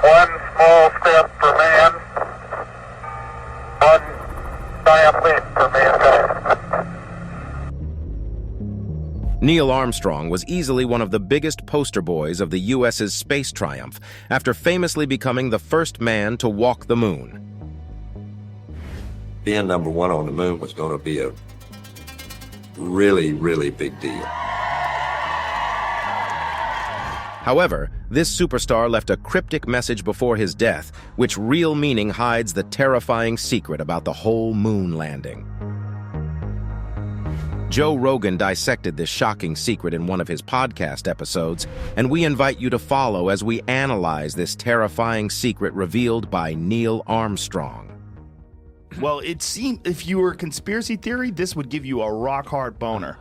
One small step for man, one giant leap for mankind. Neil Armstrong was easily one of the biggest poster boys of the U.S.'s space triumph after famously becoming the first man to walk the moon. Being number one on the moon was going to be a really, really big deal. However, this superstar left a cryptic message before his death, which real meaning hides the terrifying secret about the whole moon landing. Joe Rogan dissected this shocking secret in one of his podcast episodes, and we invite you to follow as we analyze this terrifying secret revealed by Neil Armstrong. Well, it seemed if you were a conspiracy theory, this would give you a rock-hard boner.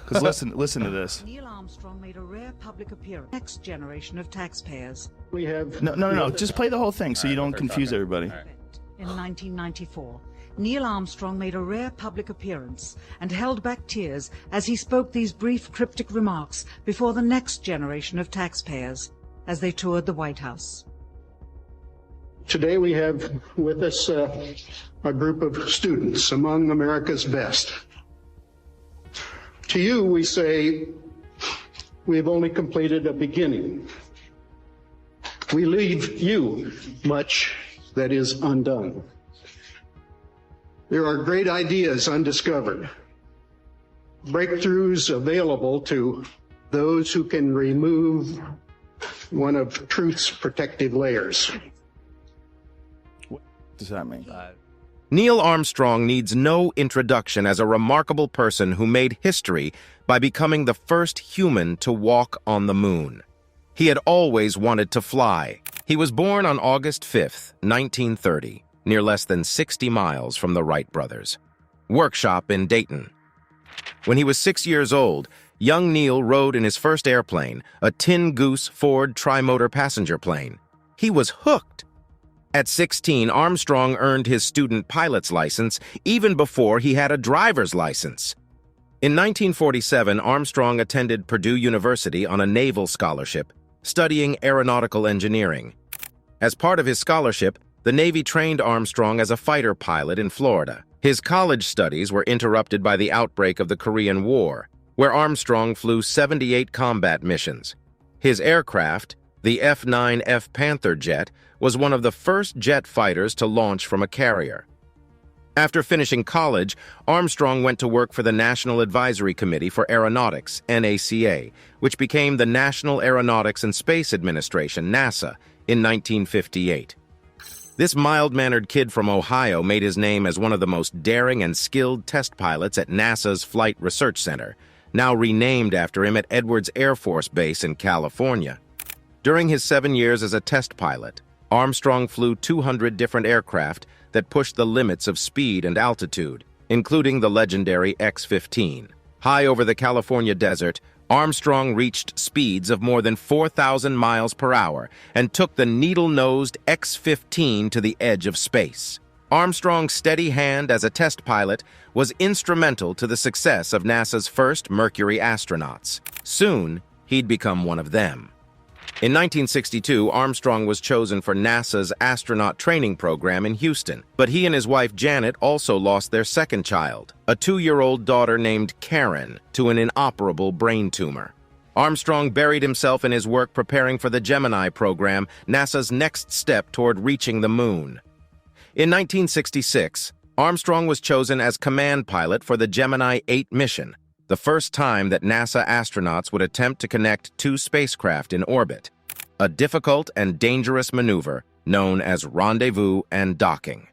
Because listen to this. Neil Armstrong made a rare public appearance. Next generation of taxpayers. We have No. Just play the whole thing so you don't confuse everybody. In 1994, Neil Armstrong made a rare public appearance and held back tears as he spoke these brief cryptic remarks before the next generation of taxpayers as they toured the White House. Today we have with us a group of students among America's best. To you, we say, we have only completed a beginning. We leave you much that is undone. There are great ideas undiscovered, breakthroughs available to those who can remove one of truth's protective layers. What does that mean? Neil Armstrong needs no introduction as a remarkable person who made history by becoming the first human to walk on the moon. He had always wanted to fly. He was born on August 5th, 1930, near less than 60 miles from the Wright brothers. Workshop in Dayton. When he was 6 years old, young Neil rode in his first airplane, a Tin Goose Ford tri-motor passenger plane. He was hooked. At 16, Armstrong earned his student pilot's license even before he had a driver's license. In 1947, Armstrong attended Purdue University on a naval scholarship, studying aeronautical engineering. As part of his scholarship, the Navy trained Armstrong as a fighter pilot in Florida. His college studies were interrupted by the outbreak of the Korean War, where Armstrong flew 78 combat missions. His aircraft, the F-9F Panther jet, was one of the first jet fighters to launch from a carrier. After finishing college, Armstrong went to work for the National Advisory Committee for Aeronautics, NACA, which became the National Aeronautics and Space Administration, NASA, in 1958. This mild-mannered kid from Ohio made his name as one of the most daring and skilled test pilots at NASA's Flight Research Center, now renamed after him at Edwards Air Force Base in California. During his 7 years as a test pilot, Armstrong flew 200 different aircraft that pushed the limits of speed and altitude, including the legendary X-15. High over the California desert, Armstrong reached speeds of more than 4,000 miles per hour and took the needle-nosed X-15 to the edge of space. Armstrong's steady hand as a test pilot was instrumental to the success of NASA's first Mercury astronauts. Soon, he'd become one of them. In 1962, Armstrong was chosen for NASA's astronaut training program in Houston, but he and his wife Janet also lost their second child, a 2-year-old daughter named Karen, to an inoperable brain tumor. Armstrong buried himself in his work preparing for the Gemini program, NASA's next step toward reaching the moon. In 1966, Armstrong was chosen as command pilot for the Gemini 8 mission, the first time that NASA astronauts would attempt to connect two spacecraft in orbit, a difficult and dangerous maneuver known as rendezvous and docking.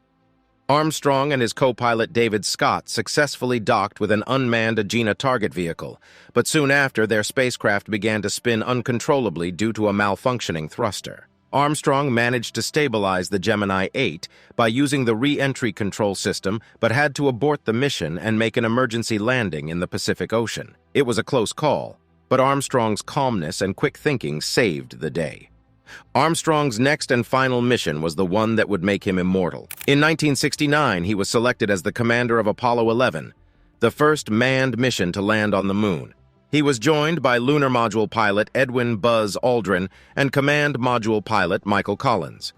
Armstrong and his co-pilot David Scott successfully docked with an unmanned Agena target vehicle, but soon after their spacecraft began to spin uncontrollably due to a malfunctioning thruster. Armstrong managed to stabilize the Gemini 8 by using the re-entry control system, but had to abort the mission and make an emergency landing in the Pacific Ocean. It was a close call, but Armstrong's calmness and quick thinking saved the day. Armstrong's next and final mission was the one that would make him immortal. In 1969, he was selected as the commander of Apollo 11, the first manned mission to land on the moon. He was joined by Lunar Module pilot Edwin Buzz Aldrin and Command Module pilot Michael Collins.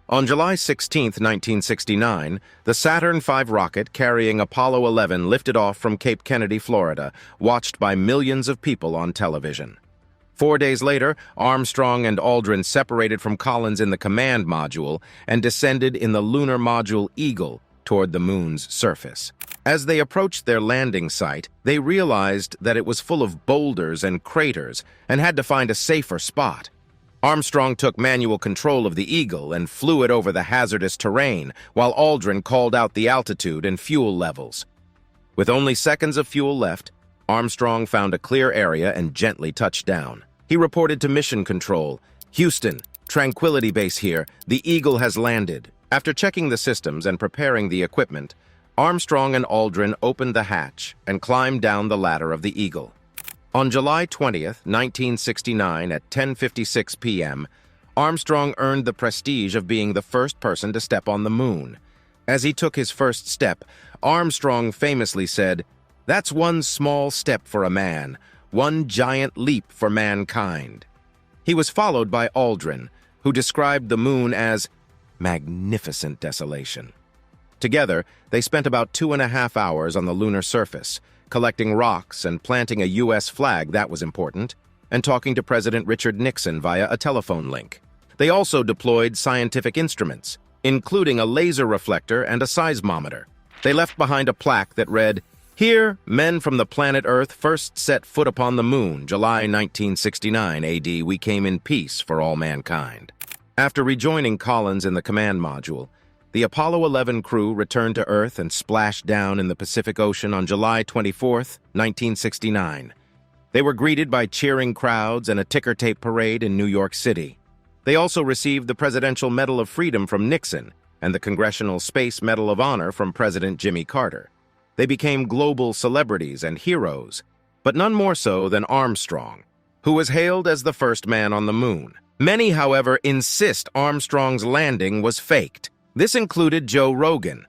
On July 16, 1969, the Saturn V rocket carrying Apollo 11 lifted off from Cape Kennedy, Florida, watched by millions of people on television. 4 days later, Armstrong and Aldrin separated from Collins in the Command Module and descended in the Lunar Module Eagle toward the Moon's surface. As they approached their landing site, they realized that it was full of boulders and craters and had to find a safer spot. Armstrong took manual control of the Eagle and flew it over the hazardous terrain, while Aldrin called out the altitude and fuel levels. With only seconds of fuel left, Armstrong found a clear area and gently touched down. He reported to Mission Control, "Houston, Tranquility Base here. The Eagle has landed." After checking the systems and preparing the equipment, Armstrong and Aldrin opened the hatch and climbed down the ladder of the Eagle. On July 20th, 1969, at 10:56 p.m., Armstrong earned the prestige of being the first person to step on the moon. As he took his first step, Armstrong famously said, "That's one small step for a man, one giant leap for mankind." He was followed by Aldrin, who described the moon as magnificent desolation. Together, they spent about 2.5 hours on the lunar surface, collecting rocks and planting a U.S. flag that was important, and talking to President Richard Nixon via a telephone link. They also deployed scientific instruments, including a laser reflector and a seismometer. They left behind a plaque that read, "Here, men from the planet Earth first set foot upon the moon, July 1969 AD. We came in peace for all mankind." After rejoining Collins in the Command Module, the Apollo 11 crew returned to Earth and splashed down in the Pacific Ocean on July 24, 1969. They were greeted by cheering crowds and a ticker tape parade in New York City. They also received the Presidential Medal of Freedom from Nixon and the Congressional Space Medal of Honor from President Jimmy Carter. They became global celebrities and heroes, but none more so than Armstrong, who was hailed as the first man on the moon. Many, however, insist Armstrong's landing was faked. This included Joe Rogan.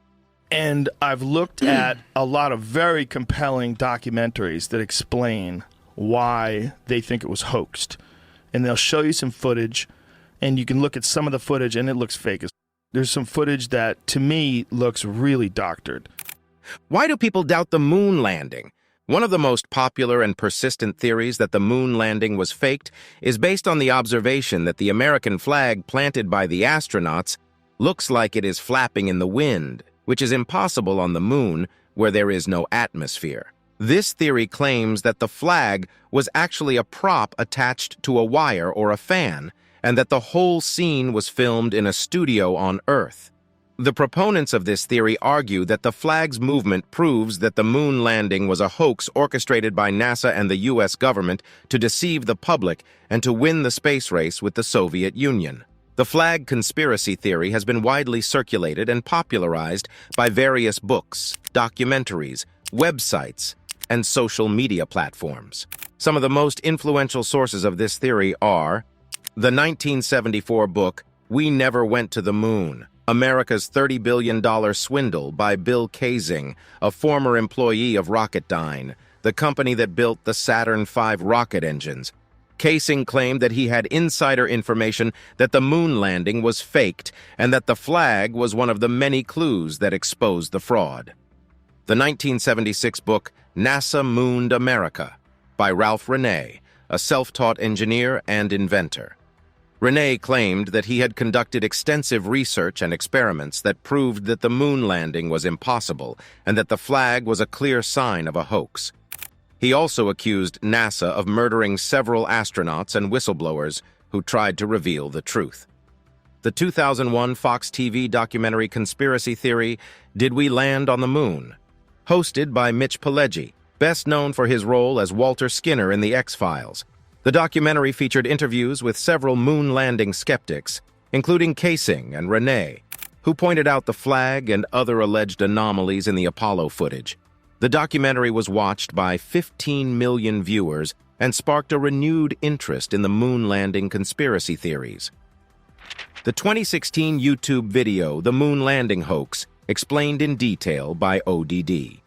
And I've looked at a lot of very compelling documentaries that explain why they think it was hoaxed. And they'll show you some footage, and you can look at some of the footage, and it looks fake. There's some footage that, to me, looks really doctored. Why do people doubt the moon landing? One of the most popular and persistent theories that the moon landing was faked is based on the observation that the American flag planted by the astronauts looks like it is flapping in the wind, which is impossible on the moon where there is no atmosphere. This theory claims that the flag was actually a prop attached to a wire or a fan, and that the whole scene was filmed in a studio on Earth. The proponents of this theory argue that the flag's movement proves that the moon landing was a hoax orchestrated by NASA and the U.S. government to deceive the public and to win the space race with the Soviet Union. The flag conspiracy theory has been widely circulated and popularized by various books, documentaries, websites, and social media platforms. Some of the most influential sources of this theory are the 1974 book, We Never Went to the Moon, America's $30 billion Swindle by Bill Kaysing, a former employee of Rocketdyne, the company that built the Saturn V rocket engines. Kaysing claimed that he had insider information that the moon landing was faked and that the flag was one of the many clues that exposed the fraud. The 1976 book, NASA Mooned America, by Ralph Rene, a self-taught engineer and inventor. Rene claimed that he had conducted extensive research and experiments that proved that the moon landing was impossible and that the flag was a clear sign of a hoax. He also accused NASA of murdering several astronauts and whistleblowers who tried to reveal the truth. The 2001 Fox TV documentary Conspiracy Theory, Did We Land on the Moon?, hosted by Mitch Pileggi, best known for his role as Walter Skinner in The X-Files. The documentary featured interviews with several moon landing skeptics, including Kaysing and Rene, who pointed out the flag and other alleged anomalies in the Apollo footage. The documentary was watched by 15 million viewers and sparked a renewed interest in the moon landing conspiracy theories. The 2016 YouTube video, The Moon Landing Hoax, explained in detail by ODD.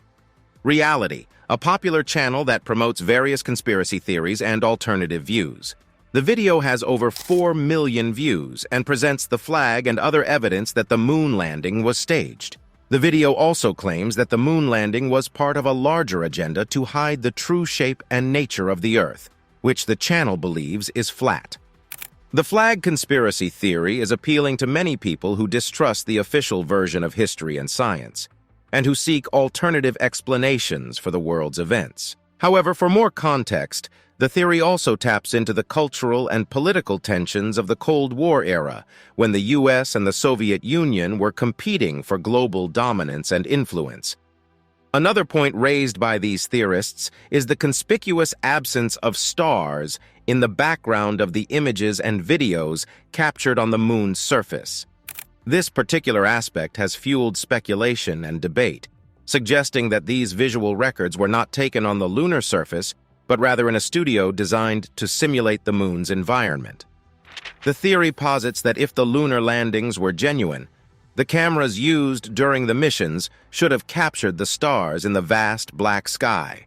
Reality, a popular channel that promotes various conspiracy theories and alternative views. The video has over 4 million views and presents the flag and other evidence that the moon landing was staged. The video also claims that the moon landing was part of a larger agenda to hide the true shape and nature of the Earth, which the channel believes is flat. The flag conspiracy theory is appealing to many people who distrust the official version of history and science, and who seek alternative explanations for the world's events. However, for more context, the theory also taps into the cultural and political tensions of the Cold War era, when the US and the Soviet Union were competing for global dominance and influence. Another point raised by these theorists is the conspicuous absence of stars in the background of the images and videos captured on the moon's surface. This particular aspect has fueled speculation and debate, suggesting that these visual records were not taken on the lunar surface, but rather in a studio designed to simulate the moon's environment. The theory posits that if the lunar landings were genuine, the cameras used during the missions should have captured the stars in the vast black sky.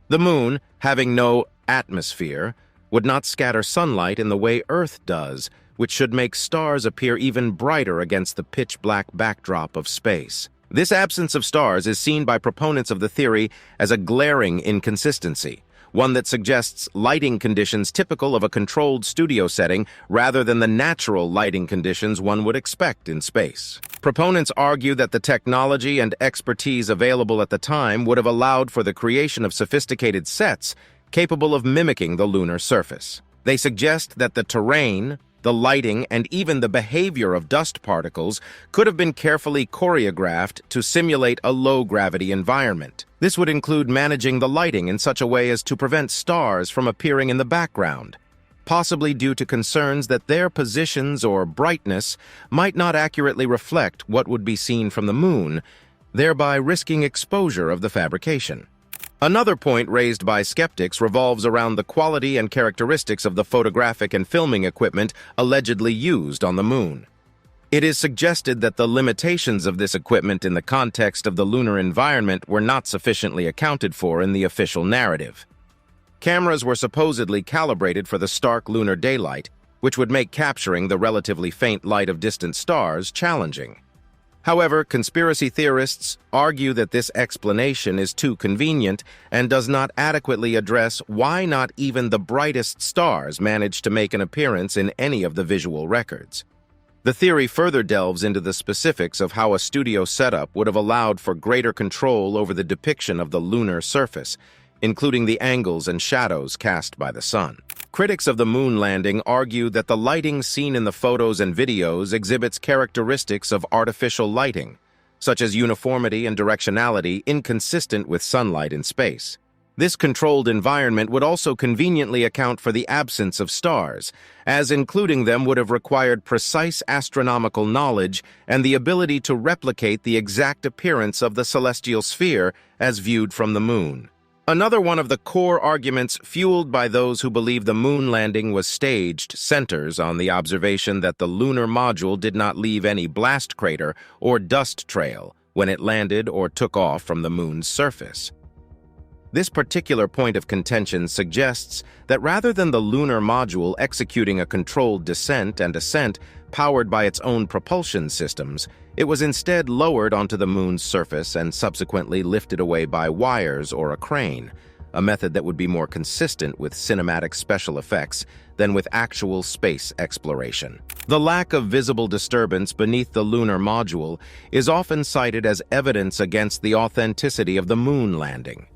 The moon, having no atmosphere, would not scatter sunlight in the way Earth does, which should make stars appear even brighter against the pitch-black backdrop of space. This absence of stars is seen by proponents of the theory as a glaring inconsistency, one that suggests lighting conditions typical of a controlled studio setting rather than the natural lighting conditions one would expect in space. Proponents argue that the technology and expertise available at the time would have allowed for the creation of sophisticated sets capable of mimicking the lunar surface. They suggest that the terrain, the lighting, and even the behavior of dust particles could have been carefully choreographed to simulate a low-gravity environment. This would include managing the lighting in such a way as to prevent stars from appearing in the background, possibly due to concerns that their positions or brightness might not accurately reflect what would be seen from the moon, thereby risking exposure of the fabrication. Another point raised by skeptics revolves around the quality and characteristics of the photographic and filming equipment allegedly used on the moon. It is suggested that the limitations of this equipment in the context of the lunar environment were not sufficiently accounted for in the official narrative. Cameras were supposedly calibrated for the stark lunar daylight, which would make capturing the relatively faint light of distant stars challenging. However, conspiracy theorists argue that this explanation is too convenient and does not adequately address why not even the brightest stars managed to make an appearance in any of the visual records. The theory further delves into the specifics of how a studio setup would have allowed for greater control over the depiction of the lunar surface, including the angles and shadows cast by the sun. Critics of the moon landing argue that the lighting seen in the photos and videos exhibits characteristics of artificial lighting, such as uniformity and directionality inconsistent with sunlight in space. This controlled environment would also conveniently account for the absence of stars, as including them would have required precise astronomical knowledge and the ability to replicate the exact appearance of the celestial sphere as viewed from the moon. Another one of the core arguments fueled by those who believe the moon landing was staged centers on the observation that the lunar module did not leave any blast crater or dust trail when it landed or took off from the moon's surface. This particular point of contention suggests that rather than the lunar module executing a controlled descent and ascent powered by its own propulsion systems, it was instead lowered onto the moon's surface and subsequently lifted away by wires or a crane, a method that would be more consistent with cinematic special effects than with actual space exploration. The lack of visible disturbance beneath the lunar module is often cited as evidence against the authenticity of the moon landing.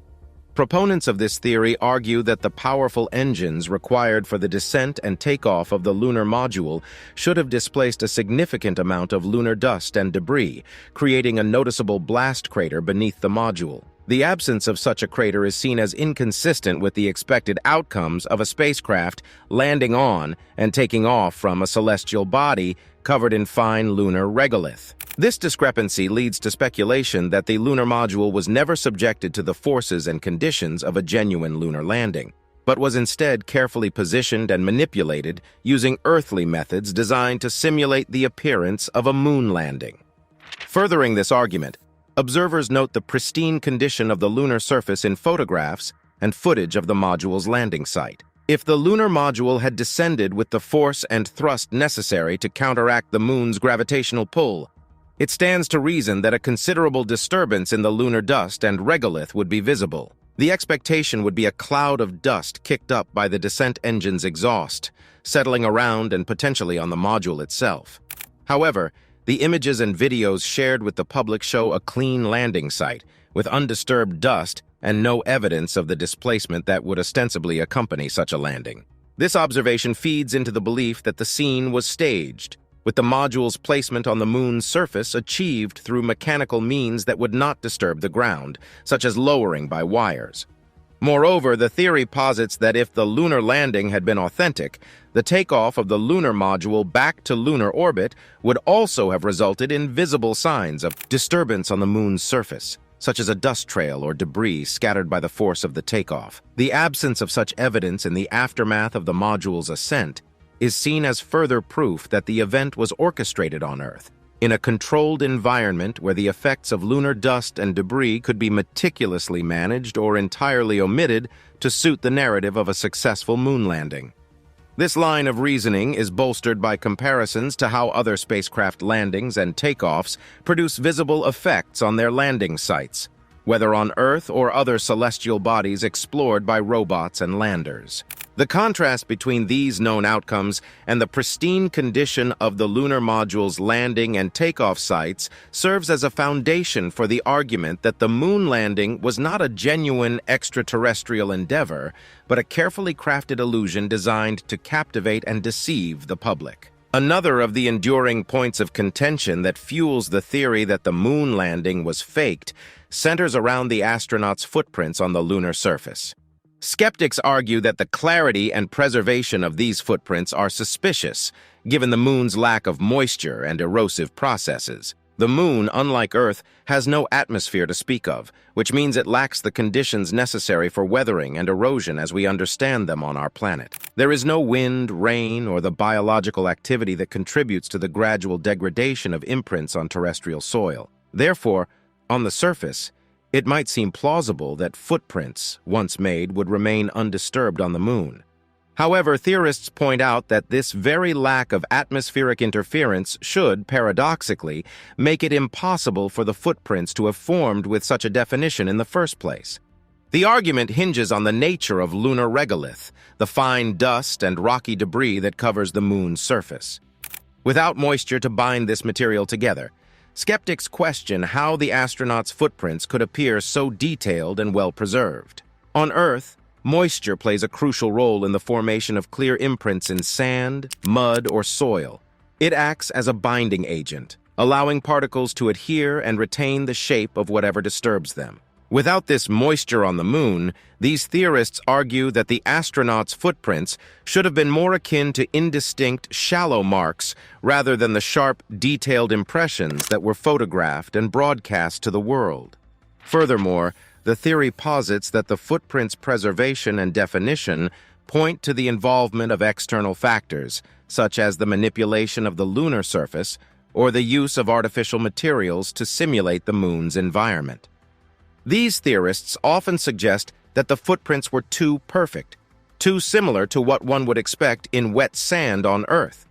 Proponents of this theory argue that the powerful engines required for the descent and takeoff of the lunar module should have displaced a significant amount of lunar dust and debris, creating a noticeable blast crater beneath the module. The absence of such a crater is seen as inconsistent with the expected outcomes of a spacecraft landing on and taking off from a celestial body covered in fine lunar regolith. This discrepancy leads to speculation that the lunar module was never subjected to the forces and conditions of a genuine lunar landing, but was instead carefully positioned and manipulated using earthly methods designed to simulate the appearance of a moon landing. Furthering this argument, Observers note the pristine condition of the lunar surface in photographs and footage of the module's landing site. If the lunar module had descended with the force and thrust necessary to counteract the moon's gravitational pull, it stands to reason that a considerable disturbance in the lunar dust and regolith would be visible. The expectation would be a cloud of dust kicked up by the descent engine's exhaust, settling around and potentially on the module itself. However, the images and videos shared with the public show a clean landing site, with undisturbed dust and no evidence of the displacement that would ostensibly accompany such a landing. This observation feeds into the belief that the scene was staged, with the module's placement on the moon's surface achieved through mechanical means that would not disturb the ground, such as lowering by wires. Moreover, the theory posits that if the lunar landing had been authentic, the takeoff of the lunar module back to lunar orbit would also have resulted in visible signs of disturbance on the moon's surface, such as a dust trail or debris scattered by the force of the takeoff. The absence of such evidence in the aftermath of the module's ascent is seen as further proof that the event was orchestrated on Earth, in a controlled environment where the effects of lunar dust and debris could be meticulously managed or entirely omitted to suit the narrative of a successful moon landing. This line of reasoning is bolstered by comparisons to how other spacecraft landings and takeoffs produce visible effects on their landing sites, whether on Earth or other celestial bodies explored by robots and landers. The contrast between these known outcomes and the pristine condition of the lunar module's landing and takeoff sites serves as a foundation for the argument that the moon landing was not a genuine extraterrestrial endeavor, but a carefully crafted illusion designed to captivate and deceive the public. Another of the enduring points of contention that fuels the theory that the moon landing was faked centers around the astronauts' footprints on the lunar surface. Skeptics argue that the clarity and preservation of these footprints are suspicious, given the moon's lack of moisture and erosive processes. The moon, unlike Earth, has no atmosphere to speak of, which means it lacks the conditions necessary for weathering and erosion as we understand them on our planet. There is no wind, rain, or the biological activity that contributes to the gradual degradation of imprints on terrestrial soil. Therefore, on the surface, it might seem plausible that footprints, once made, would remain undisturbed on the moon. However, theorists point out that this very lack of atmospheric interference should, paradoxically, make it impossible for the footprints to have formed with such a definition in the first place. The argument hinges on the nature of lunar regolith, the fine dust and rocky debris that covers the moon's surface. Without moisture to bind this material together, skeptics question how the astronauts' footprints could appear so detailed and well-preserved. On Earth, moisture plays a crucial role in the formation of clear imprints in sand, mud, or soil. It acts as a binding agent, allowing particles to adhere and retain the shape of whatever disturbs them. Without this moisture on the moon, these theorists argue that the astronauts' footprints should have been more akin to indistinct, shallow marks rather than the sharp, detailed impressions that were photographed and broadcast to the world. Furthermore, the theory posits that the footprints' preservation and definition point to the involvement of external factors, such as the manipulation of the lunar surface or the use of artificial materials to simulate the moon's environment. These theorists often suggest that the footprints were too perfect, too similar to what one would expect in wet sand on Earth.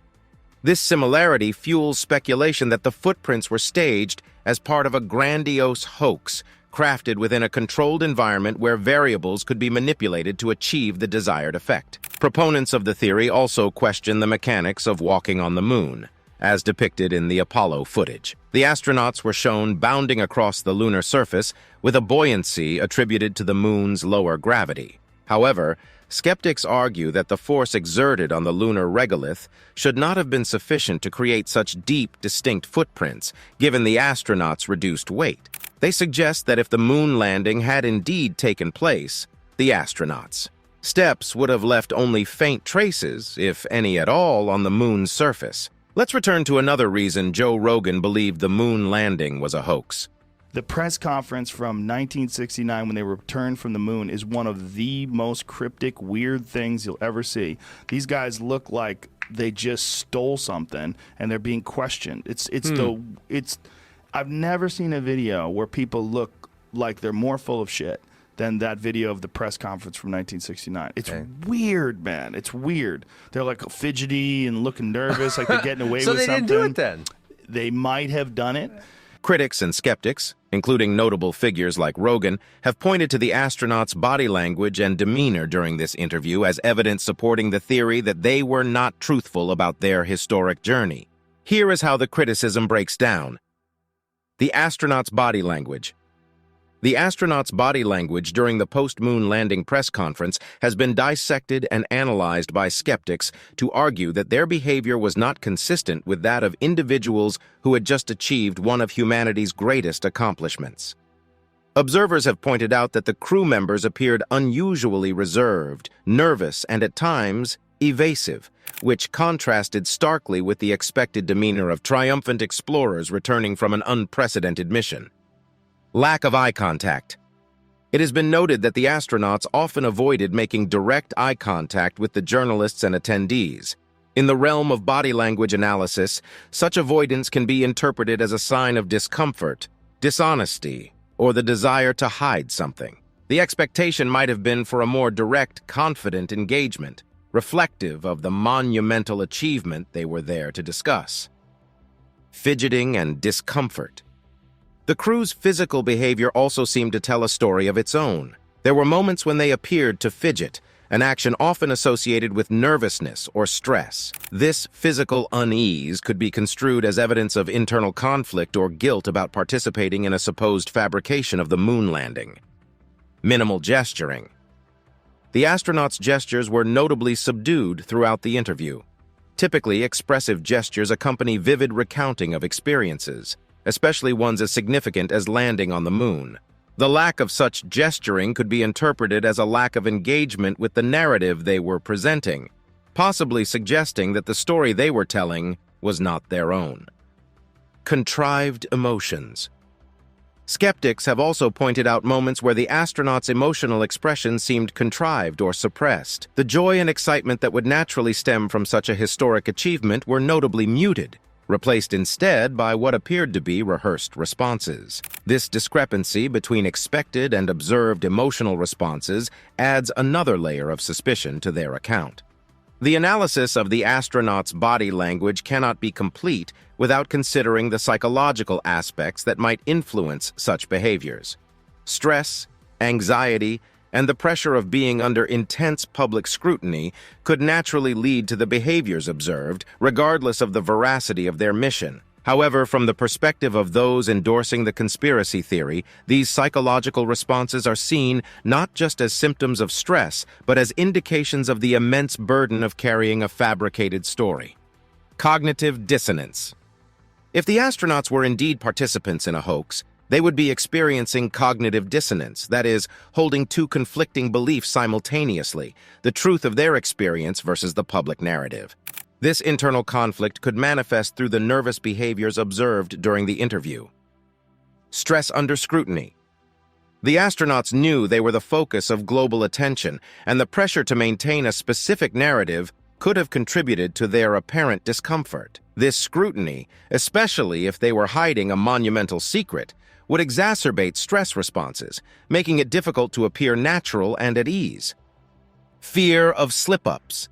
This similarity fuels speculation that the footprints were staged as part of a grandiose hoax, crafted within a controlled environment where variables could be manipulated to achieve the desired effect. Proponents of the theory also question the mechanics of walking on the moon, as depicted in the Apollo footage. The astronauts were shown bounding across the lunar surface with a buoyancy attributed to the moon's lower gravity. However, skeptics argue that the force exerted on the lunar regolith should not have been sufficient to create such deep, distinct footprints, given the astronauts' reduced weight. They suggest that if the moon landing had indeed taken place, the astronauts' steps would have left only faint traces, if any at all, on the moon's surface. Let's return to another reason Joe Rogan believed the moon landing was a hoax. The press conference from 1969 when they returned from the moon is one of the most cryptic, weird things you'll ever see. These guys look like they just stole something and they're being questioned. I've never seen a video where people look like they're more full of shit than that video of the press conference from 1969. It's weird, man. It's weird. They're like fidgety and looking nervous, like they're getting away So with they something. didn't do it then? They might have done it. Critics and skeptics, including notable figures like Rogan, have pointed to the astronauts' body language and demeanor during this interview as evidence supporting the theory that they were not truthful about their historic journey. Here is how the criticism breaks down. The astronauts' body language. The astronauts' body language during the post-moon landing press conference has been dissected and analyzed by skeptics to argue that their behavior was not consistent with that of individuals who had just achieved one of humanity's greatest accomplishments. Observers have pointed out that the crew members appeared unusually reserved, nervous, and at times evasive, which contrasted starkly with the expected demeanor of triumphant explorers returning from an unprecedented mission. Lack of eye contact. It has been noted that the astronauts often avoided making direct eye contact with the journalists and attendees. In the realm of body language analysis, such avoidance can be interpreted as a sign of discomfort, dishonesty, or the desire to hide something. The expectation might have been for a more direct, confident engagement, reflective of the monumental achievement they were there to discuss. Fidgeting and discomfort. The crew's physical behavior also seemed to tell a story of its own. There were moments when they appeared to fidget, an action often associated with nervousness or stress. This physical unease could be construed as evidence of internal conflict or guilt about participating in a supposed fabrication of the moon landing. Minimal gesturing. The astronauts' gestures were notably subdued throughout the interview. Typically, expressive gestures accompany vivid recounting of experiences, especially ones as significant as landing on the moon. The lack of such gesturing could be interpreted as a lack of engagement with the narrative they were presenting, possibly suggesting that the story they were telling was not their own. Contrived emotions. Skeptics have also pointed out moments where the astronauts' emotional expression seemed contrived or suppressed. The joy and excitement that would naturally stem from such a historic achievement were notably muted, replaced instead by what appeared to be rehearsed responses. This discrepancy between expected and observed emotional responses adds another layer of suspicion to their account. The analysis of the astronauts' body language cannot be complete without considering the psychological aspects that might influence such behaviors. Stress, anxiety, and the pressure of being under intense public scrutiny could naturally lead to the behaviors observed, regardless of the veracity of their mission. However, from the perspective of those endorsing the conspiracy theory, these psychological responses are seen not just as symptoms of stress, but as indications of the immense burden of carrying a fabricated story. Cognitive dissonance. If the astronauts were indeed participants in a hoax, they would be experiencing cognitive dissonance, that is, holding two conflicting beliefs simultaneously, the truth of their experience versus the public narrative. This internal conflict could manifest through the nervous behaviors observed during the interview. Stress under scrutiny. The astronauts knew they were the focus of global attention, and the pressure to maintain a specific narrative could have contributed to their apparent discomfort. This scrutiny, especially if they were hiding a monumental secret, would exacerbate stress responses, making it difficult to appear natural and at ease. Fear of slip-ups.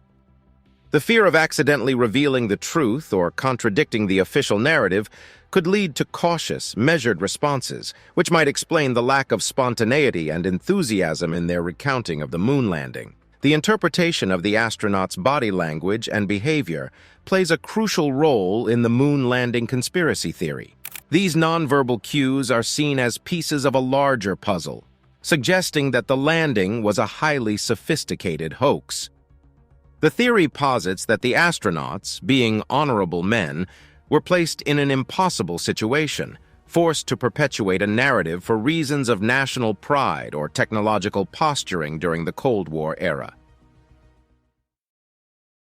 The fear of accidentally revealing the truth or contradicting the official narrative could lead to cautious, measured responses, which might explain the lack of spontaneity and enthusiasm in their recounting of the moon landing. The interpretation of the astronauts' body language and behavior plays a crucial role in the moon landing conspiracy theory. These nonverbal cues are seen as pieces of a larger puzzle, suggesting that the landing was a highly sophisticated hoax. The theory posits that the astronauts, being honorable men, were placed in an impossible situation, forced to perpetuate a narrative for reasons of national pride or technological posturing during the Cold War era.